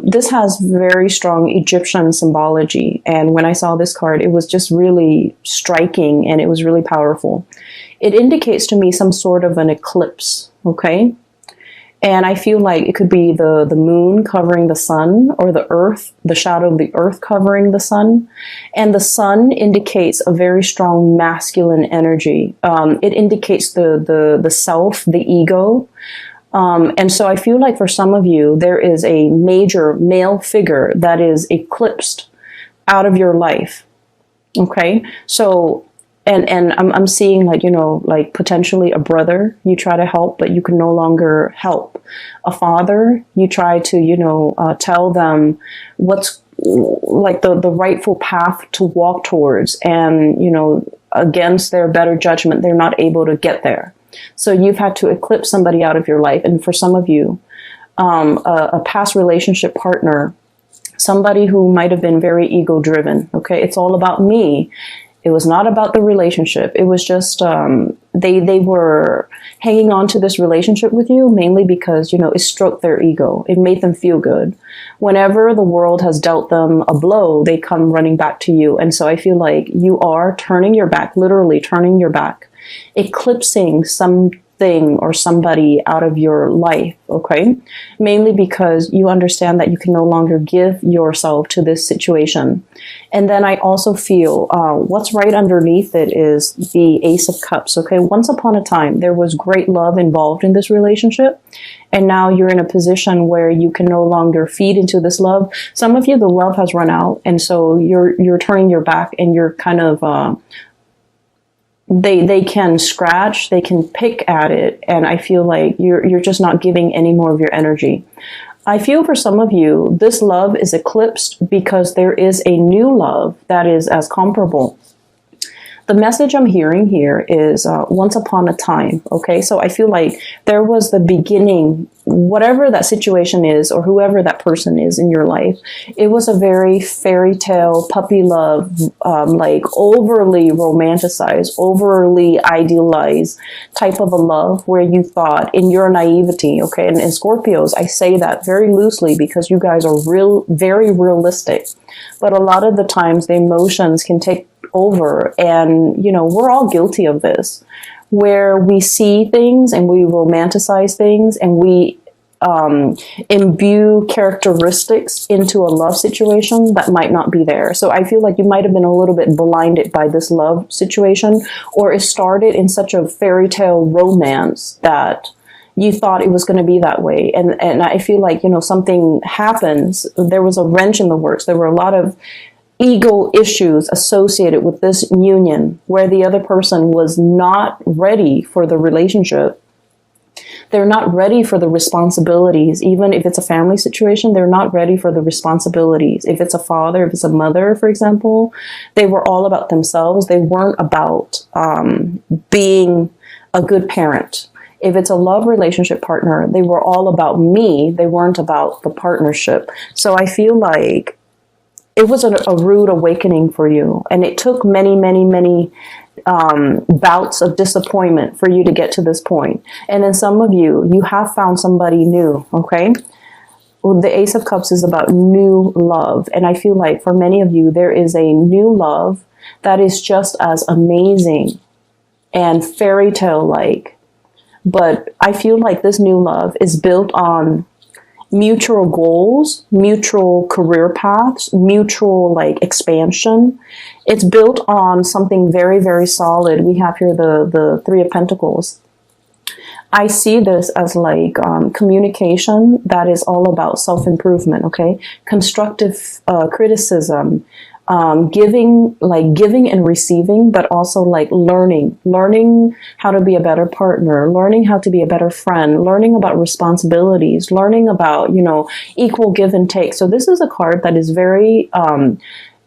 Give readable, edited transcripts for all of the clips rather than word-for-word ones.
This has very strong Egyptian symbology. And when I saw this card, it was just really striking and it was really powerful. It indicates to me some sort of an eclipse, okay? And I feel like it could be the moon covering the sun, or the earth, the shadow of the earth covering the sun. And the sun indicates a very strong masculine energy. It indicates the self, the ego. And so I feel like for some of you, there is a major male figure that is eclipsed out of your life. Okay. So, and I'm seeing like, you know, like potentially a brother you try to help, but you can no longer help. A father, you try to, you know, tell them what's like the rightful path to walk towards, and, you know, against their better judgment, they're not able to get there. So you've had to eclipse somebody out of your life. And for some of you, a past relationship partner, somebody who might have been very ego driven. Okay. It's all about me. It was not about the relationship. It was just, they were hanging on to this relationship with you mainly because, you know, it stroked their ego. It made them feel good. Whenever the world has dealt them a blow, they come running back to you. And so I feel like you are turning your back, literally turning your back, eclipsing something or somebody out of your life, okay? Mainly because you understand that you can no longer give yourself to this situation. And then I also feel what's right underneath it is the Ace of Cups, okay? Once upon a time, there was great love involved in this relationship. And now you're in a position where you can no longer feed into this love. Some of you, the love has run out. And so you're turning your back and you're kind of, they can scratch, they can pick at it, and I feel like you're just not giving any more of your energy. I feel for some of you, this love is eclipsed because there is a new love that is as comparable. The message I'm hearing here is once upon a time, okay? So I feel like there was the beginning, whatever that situation is or whoever that person is in your life, it was a very fairy tale, puppy love, like overly romanticized, overly idealized type of a love where you thought in your naivety, okay? And in Scorpios, I say that very loosely because you guys are very realistic. But a lot of the times the emotions can take over, and you know, we're all guilty of this, where we see things and we romanticize things and we imbue characteristics into a love situation that might not be there. So I feel like you might have been a little bit blinded by this love situation, or it started in such a fairy tale romance that you thought it was going to be that way. And I feel like, you know, something happens. There was a wrench in the works. There were a lot of ego issues associated with this union where the other person was not ready for the relationship. They're not ready for the responsibilities. Even if it's a family situation, they're not ready for the responsibilities. If it's a father, if it's a mother, for example, they were all about themselves. They weren't about being a good parent. If it's a love relationship partner, they were all about me. They weren't about the partnership. So I feel like it was a rude awakening for you. And it took many, many, many bouts of disappointment for you to get to this point. And then some of you have found somebody new, okay? The Ace of Cups is about new love. And I feel like for many of you, there is a new love that is just as amazing and fairy tale-like. But I feel like this new love is built on mutual goals, mutual career paths, mutual like expansion. It's built on something very, very solid. We have here the Three of Pentacles. I see this as like communication that is all about self-improvement, okay? Constructive criticism, giving and receiving, but also like learning how to be a better partner, learning how to be a better friend, learning about responsibilities, learning about, you know, equal give and take. So this is a card that is very,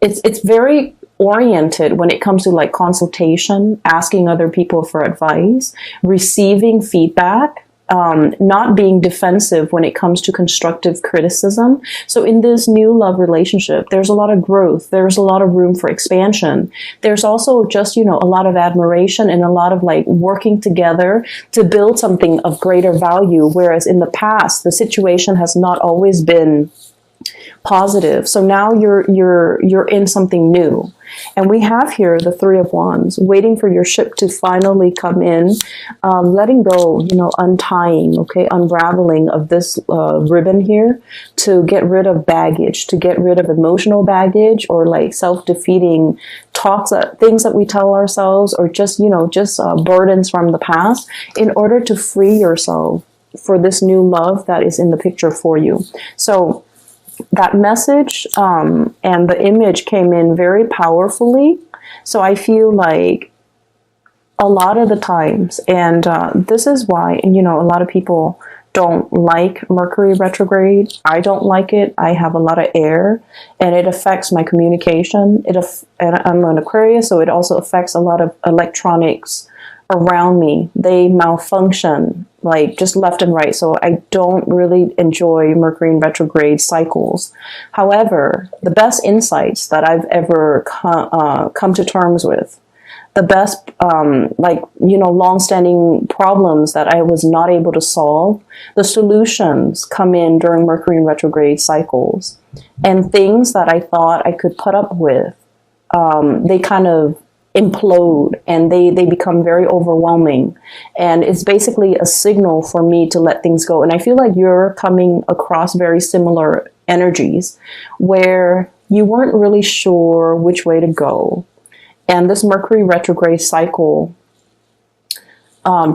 it's very oriented when it comes to like consultation, asking other people for advice, receiving feedback, not being defensive when it comes to constructive criticism. So in this new love relationship, there's a lot of growth. There's a lot of room for expansion. There's also just, a lot of admiration and a lot of like working together to build something of greater value. Whereas in the past, the situation has not always been positive. So now you're in something new. And we have here the Three of Wands, waiting for your ship to finally come in, letting go, untying, okay, unraveling of this ribbon here to get rid of baggage, to get rid of emotional baggage or like self-defeating talks, things that we tell ourselves, or just burdens from the past, in order to free yourself for this new love that is in the picture for you. So that message and the image came in very powerfully. So I feel like a lot of the times, and this is why, a lot of people don't like Mercury retrograde. I don't like it. I have a lot of air and it affects my communication. And I'm an Aquarius, so it also affects a lot of electronics around me. They malfunction like just left and right. So I don't really enjoy Mercury in retrograde cycles. However, the best insights that I've ever come to terms with, the best, long-standing problems that I was not able to solve, the solutions come in during Mercury in retrograde cycles. And things that I thought I could put up with, they kind of implode and they become very overwhelming. And it's basically a signal for me to let things go. And I feel like you're coming across very similar energies where you weren't really sure which way to go. And this Mercury retrograde cycle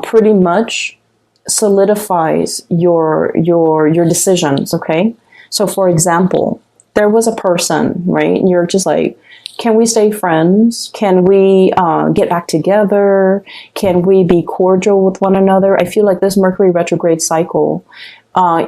pretty much solidifies your decisions, okay? So for example, there was a person, right? And you're just like, can we stay friends? Can we get back together? Can we be cordial with one another? I feel like this Mercury retrograde cycle,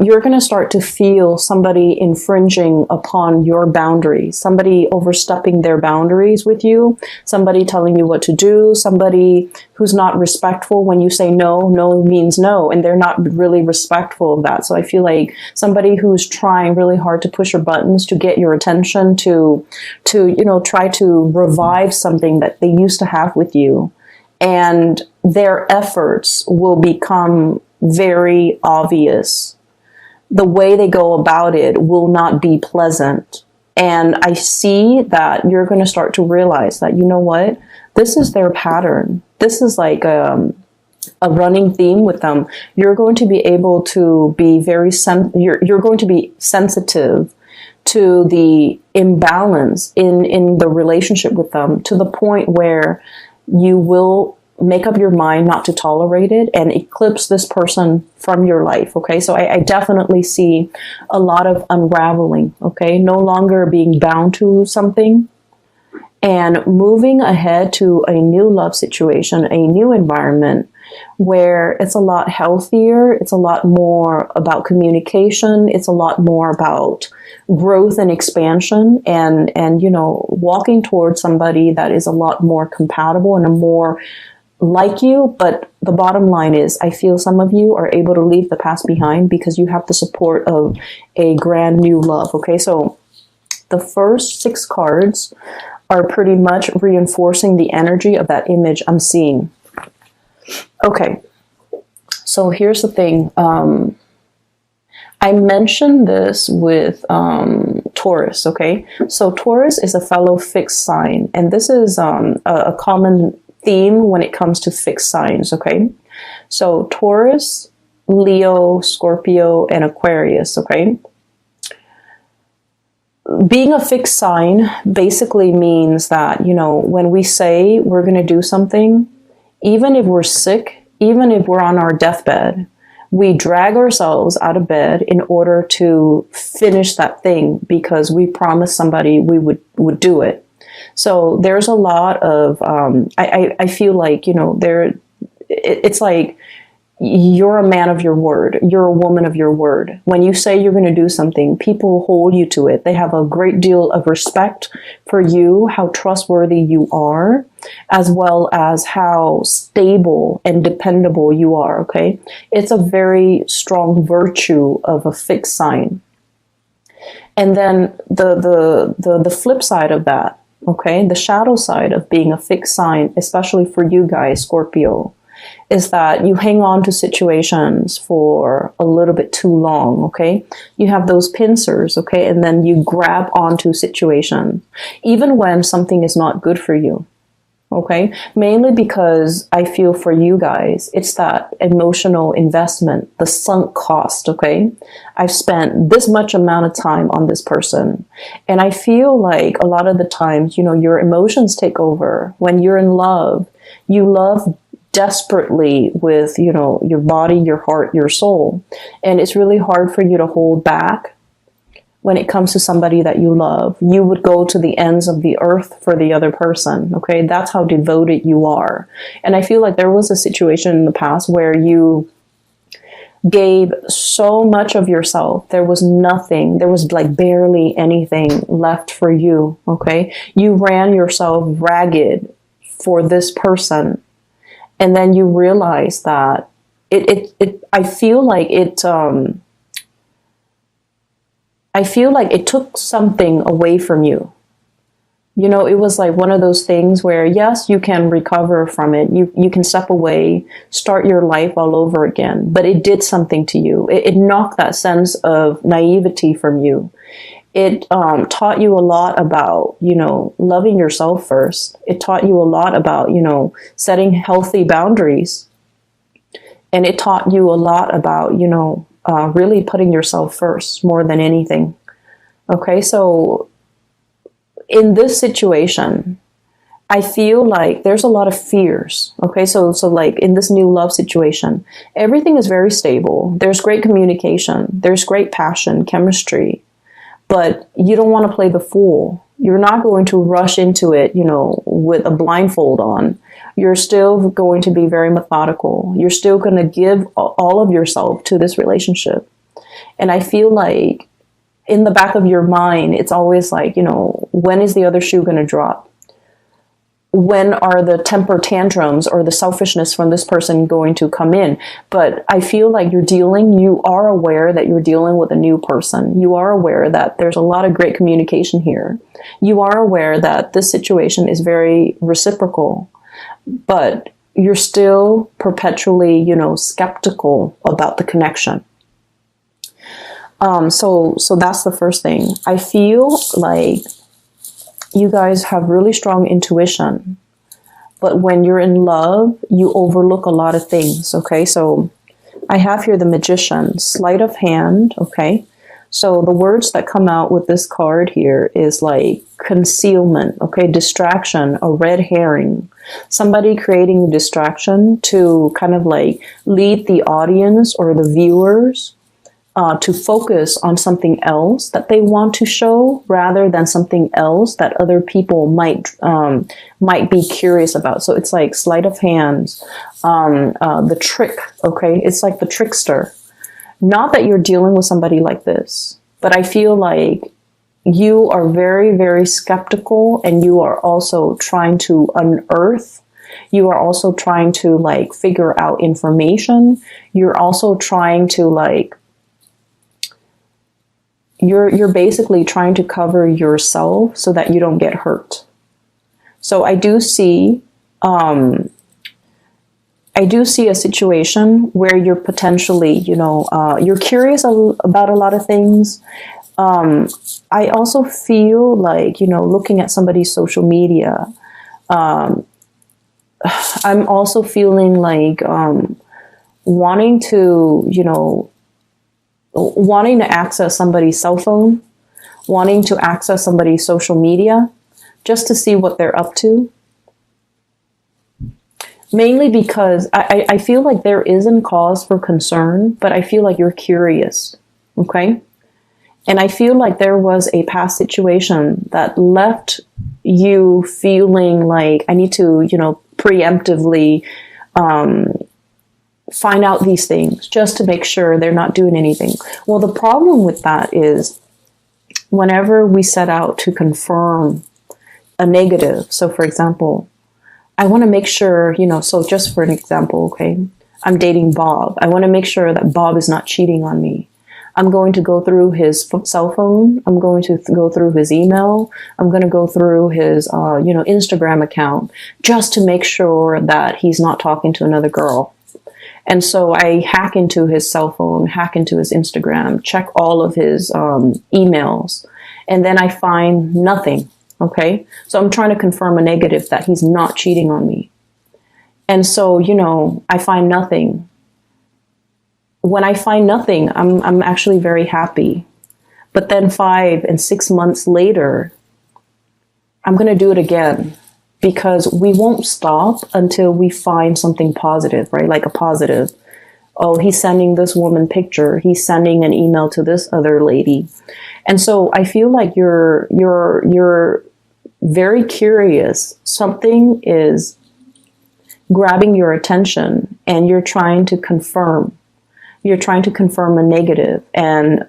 you're going to start to feel somebody infringing upon your boundaries, somebody overstepping their boundaries with you, somebody telling you what to do, somebody who's not respectful when you say no. No means no, and they're not really respectful of that. So I feel like somebody who's trying really hard to push your buttons to get your attention, to try to revive something that they used to have with you, and their efforts will become very obvious. The way they go about it will not be pleasant. And I see that you're going to start to realize that, you know what, this is their pattern. This is like a running theme with them. You're going to be able to be you're going to be sensitive to the imbalance in the relationship with them, to the point where you will make up your mind not to tolerate it and eclipse this person from your life. Okay. So I definitely see a lot of unraveling. Okay. No longer being bound to something and moving ahead to a new love situation, a new environment where it's a lot healthier. It's a lot more about communication. It's a lot more about growth and expansion and walking towards somebody that is a lot more compatible and a more like you. But the bottom line is, I feel some of you are able to leave the past behind because you have the support of a grand new love. Okay, so the first 6 cards are pretty much reinforcing the energy of that image I'm seeing. Okay, so here's the thing. I mentioned this with Taurus, okay? So Taurus is a fellow fixed sign, and this is a common theme when it comes to fixed signs, okay? So Taurus, Leo, Scorpio, and Aquarius, okay? Being a fixed sign basically means that, when we say we're going to do something, even if we're sick, even if we're on our deathbed, we drag ourselves out of bed in order to finish that thing because we promised somebody we would do it. So there's a lot of, I feel like, it's like you're a man of your word. You're a woman of your word. When you say you're going to do something, people hold you to it. They have a great deal of respect for you, how trustworthy you are, as well as how stable and dependable you are, okay? It's a very strong virtue of a fixed sign. And then the flip side of that, okay, the shadow side of being a fixed sign, especially for you guys, Scorpio, is that you hang on to situations for a little bit too long, okay? You have those pincers, okay? And then you grab onto situations, even when something is not good for you, okay? Mainly because I feel for you guys, it's that emotional investment, the sunk cost, okay? I've spent this much amount of time on this person. And I feel like a lot of the times, you know, your emotions take over. When you're in love, you love desperately with, you know, your body, your heart, your soul. And it's really hard for you to hold back when it comes to somebody that you love. You would go to the ends of the earth for the other person. Okay. That's how devoted you are. And I feel like there was a situation in the past where you gave so much of yourself. There was nothing. There was like barely anything left for you. Okay. You ran yourself ragged for this person. And then you realize that I feel like it took something away from you. You know, it was like one of those things where, yes, you can recover from it. You can step away, start your life all over again. But it did something to you. It knocked that sense of naivety from you. It taught you a lot about, you know, loving yourself first. It taught you a lot about, you know, setting healthy boundaries. And it taught you a lot about, you know, really putting yourself first more than anything. Okay, so in this situation, I feel like there's a lot of fears. Okay, so like in this new love situation, everything is very stable. There's great communication. There's great passion, chemistry. But you don't want to play the fool. You're not going to rush into it, you know, with a blindfold on. You're still going to be very methodical. You're still going to give all of yourself to this relationship. And I feel like in the back of your mind, it's always like, you know, when is the other shoe going to drop? When are the temper tantrums or the selfishness from this person going to come in? But I feel like you are aware that you're dealing with a new person. You are aware that there's a lot of great communication here. You are aware that this situation is very reciprocal, but you're still perpetually, you know, skeptical about the connection. So that's the first thing. I feel like you guys have really strong intuition, but when you're in love, you overlook a lot of things. Okay, so I have here the Magician, sleight of hand. Okay, so the words that come out with this card here is like concealment. Okay, distraction, a red herring, somebody creating a distraction to kind of like lead the audience or the viewers to focus on something else that they want to show rather than something else that other people might be curious about. So it's like sleight of hands, the trick, okay? It's like the trickster. Not that you're dealing with somebody like this, but I feel like you are very, very skeptical, and you are also trying to unearth. You are also trying to like figure out information. You're also trying to like, you're basically trying to cover yourself so that you don't get hurt. So I do see a situation where you're potentially, you know, you're curious about a lot of things. I also feel like, you know, looking at somebody's social media, I'm also feeling like wanting to, you know, wanting to access somebody's cell phone, wanting to access somebody's social media, just to see what they're up to. Mainly because I feel like there isn't cause for concern, but I feel like you're curious, okay? And I feel like there was a past situation that left you feeling like I need to, you know, preemptively find out these things just to make sure they're not doing anything. Well, the problem with that is whenever we set out to confirm a negative, so for example, I want to make sure, so just for an example, okay, I'm dating Bob. I want to make sure that Bob is not cheating on me. I'm going to go through his cell phone. I'm going to go through his email. I'm going to go through his, Instagram account just to make sure that he's not talking to another girl. And so I hack into his cell phone, hack into his Instagram, check all of his emails, and then I find nothing. Okay. So I'm trying to confirm a negative that he's not cheating on me. And so, I find nothing. When I find nothing, I'm actually very happy. But then 5 and 6 months later, I'm going to do it again, because we won't stop until we find something positive, right? Like a positive. Oh, he's sending this woman picture. He's sending an email to this other lady. And so I feel like you're very curious. Something is grabbing your attention and you're trying to confirm. You're trying to confirm a negative. And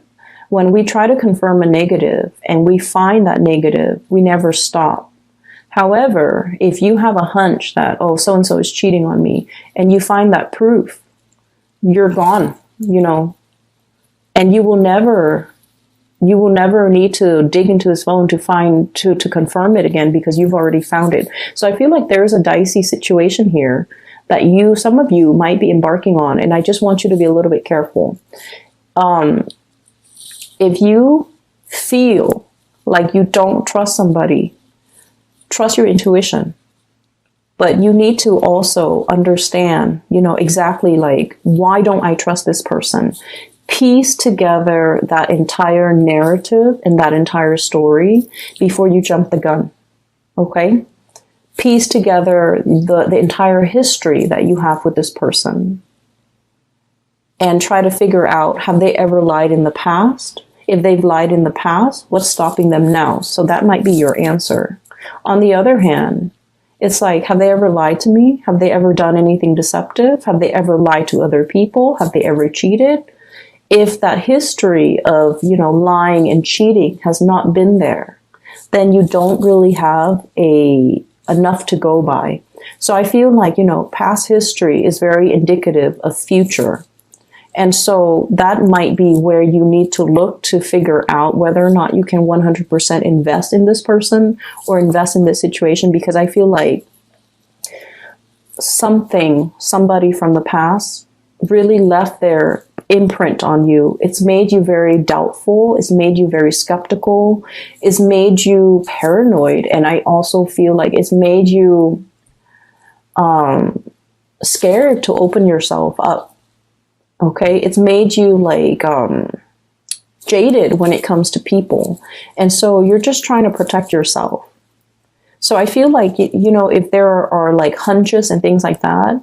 when we try to confirm a negative and we find that negative, we never stop. However, if you have a hunch that, oh, so-and-so is cheating on me, and you find that proof, you're gone, and you will never need to dig into his phone to confirm it again, because you've already found it. So I feel like there's a dicey situation here that some of you might be embarking on, and I just want you to be a little bit careful. If you feel like you don't trust somebody, trust your intuition. But you need to also understand, exactly like, why don't I trust this person? Piece together that entire narrative and that entire story before you jump the gun. Okay? Piece together the entire history that you have with this person. And try to figure out, have they ever lied in the past? If they've lied in the past, what's stopping them now? So that might be your answer. On the other hand, it's like, have they ever lied to me? Have they ever done anything deceptive? Have they ever lied to other people? Have they ever cheated? If that history of, lying and cheating has not been there, then you don't really have enough to go by. So I feel like, past history is very indicative of future. And so that might be where you need to look to figure out whether or not you can 100% invest in this person or invest in this situation, because I feel like somebody from the past really left their imprint on you. It's made you very doubtful. It's made you very skeptical. It's made you paranoid. And I also feel like it's made you scared to open yourself up. Okay, it's made you like jaded when it comes to people. And so you're just trying to protect yourself. So I feel like, if there are like hunches and things like that,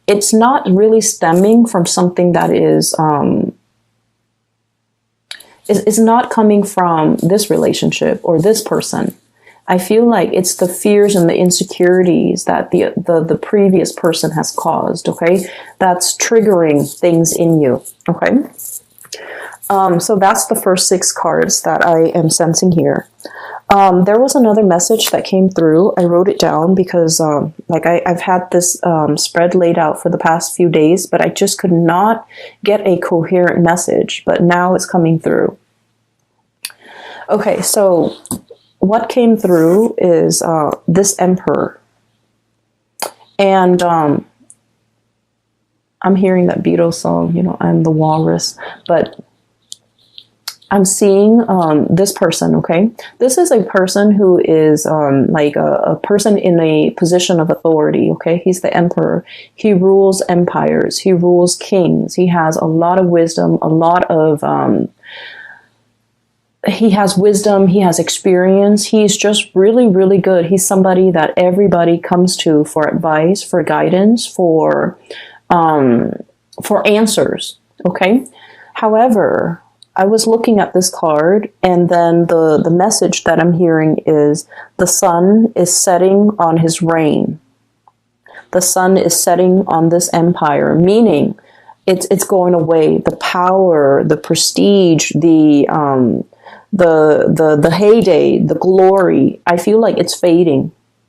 it's not really stemming from something that is not coming from this relationship or this person. I feel like it's the fears and the insecurities that the previous person has caused, okay? That's triggering things in you, okay? So that's the first 6 cards that I am sensing here. There was another message that came through. I wrote it down because I've had this spread laid out for the past few days, but I just could not get a coherent message, but now it's coming through. Okay, so what came through is this Emperor. And I'm hearing that Beatles song, I'm the walrus, but I'm seeing this person, okay? This is a person who is like a person in a position of authority, okay? He's the Emperor. He rules empires. He rules kings. He has a lot of wisdom, a lot of... he has wisdom, he has experience, he's just really, really good. He's somebody that everybody comes to for advice, for guidance, for answers, okay? However, I was looking at this card, and then the message that I'm hearing is the sun is setting on his reign. The sun is setting on this empire, meaning it's going away. The power, the prestige, the heyday, the glory. I feel like it's fading.